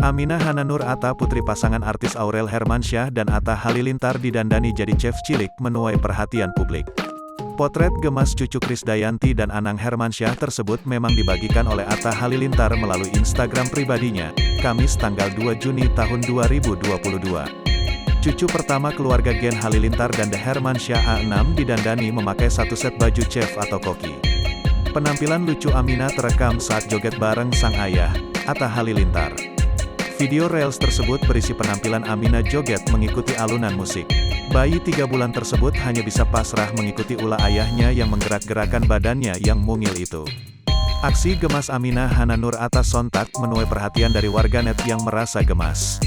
Aminah Hananur Atta, putri pasangan artis Aurel Hermansyah dan Atta Halilintar, didandani jadi chef cilik menuai perhatian publik. Potret gemas cucu Krisdayanti dan Anang Hermansyah tersebut memang dibagikan oleh Atta Halilintar melalui Instagram pribadinya, Kamis tanggal 2 Juni tahun 2022. Cucu pertama keluarga Gen Halilintar dan The Hermansyah A6 didandani memakai satu set baju chef atau koki. Penampilan lucu Aminah terekam saat joget bareng sang ayah, Atta Halilintar. Video reels tersebut berisi penampilan Aminah joget mengikuti alunan musik. Bayi 3 bulan tersebut hanya bisa pasrah mengikuti ulah ayahnya yang menggerak-gerakan badannya yang mungil itu. Aksi gemas Aminah Hananur Atta sontak menuai perhatian dari warganet yang merasa gemas.